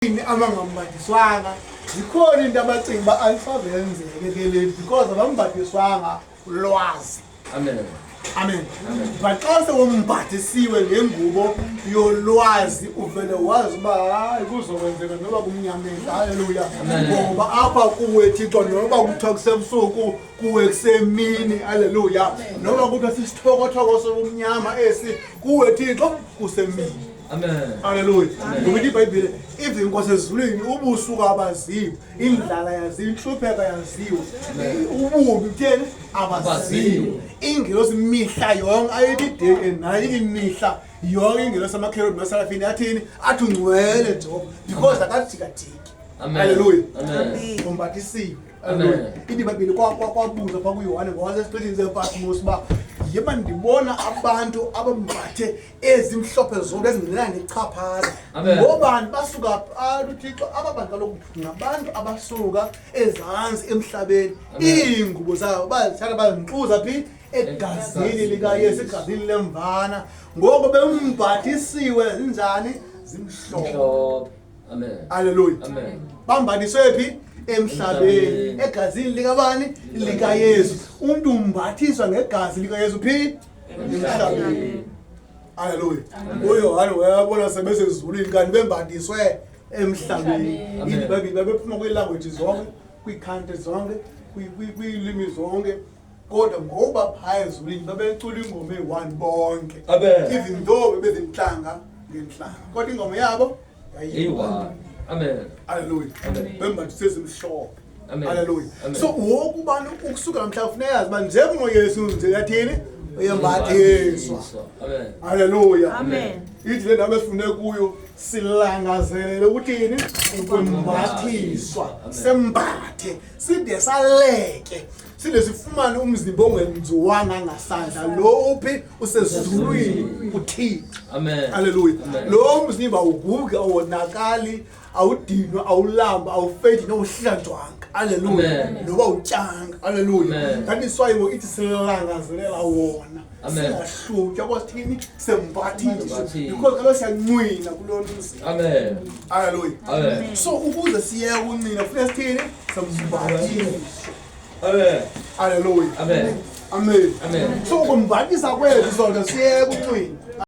Abangambadiswanga zikhona into abacinga uba ayisazenzeke ke le because abambadiswanga ulwazi. Amen. Amen. But xa sewumbhadisiwe ngengubo yolwazi uvele wazi uba hayi kuzokwenzeka noba kumnyameni. Haleluya. Ngoba apha kuwe Thixo noba kuthiwa kusebusuku kuwe kusemini. Haleluya. Noba kuthiwa sisithokotoko sobumnyama esi kuwe Thixo kusemini. Amen. Haleluya. Ngoba iBhayibhile ithi inkosi ezulwini ubusuku abaziwa, indlala yaziwa, inhlupheko yaziwa, ububi kutheni abaziwa. Ingelosi mihla yonke ayithi day and night imihla yonke ingelosi amakerubhi noserafini athini athi ungcwele Jehova because akajikajiki. Haleluya. Amen. Umbadisiwe. Amen. iBhayibhile kwabuza pha kuYohane ngowaseSiqithini sePatmos uba yeba ndibona abantu abambathe ezimhlophe zonke ezingenani ichaphaza. Ngobani basuka pha uThixo aba bantu kaloku ngabantu abasuka ezantsi emhlabeni. Iingubo zabo bazithatha bazinxuza phi egazini likaYesu, egazini lemvana. Ngoko bembhathisiwe zinjani zimhlophe. Amen. Haleluya. Amen. Bambathisiwe phi emhlabeni egazini likabani likaYesu. Umuntu umbathiswa ngegazi likaYesu phi emhlabeni. Haleluya. uYohane wayabona sebesezulwini kanti bembathiswe emhlabeni. iBhayibhile babephuma kwiilanguage zonke, kwiikhantri zonke, kwiilwimi zonke, kodwa ngoba phaya ezulwini babecula ingoma eyi-one bonke. Even though bebezintlanga ngeentlanga kodwa ingoma yabo yayiyi-one. Amen. Haleluya. Bembathiswe ezimhlophe. Haleluya. Amen. So woke ubani ukusuka namhla kufuneka yazi uba njengoYesu nje yathini uyembathiswa. Amen. Haleluya. Amen. Ithi le ndawo esifune kuyo silangazelele ukuthini ukwembathiswa, sembathe side saleke, side sifumane umzimba ongenziwanga ngasandla lo uphi usezulwini uThixo. Amen. Haleluya. Lo mzimba awugugi, awonakali, awudinwa, awulamba, awufedi nohlanjwanga. Haleluya. Noba utyanga. Haleluya. That is why ithi silangazelela wona. Singahlutywa kwasithini sembathiswa because kaloku siyancwina kulo mzimba. Amen. Haleluya. Amen. So ukuze siye ukuncina kufuneka sithini sembathiswa. Amen. Haleluya. Amen. Amen. Amen. So ukumbathisa kwethu sonke siye ukuncwina.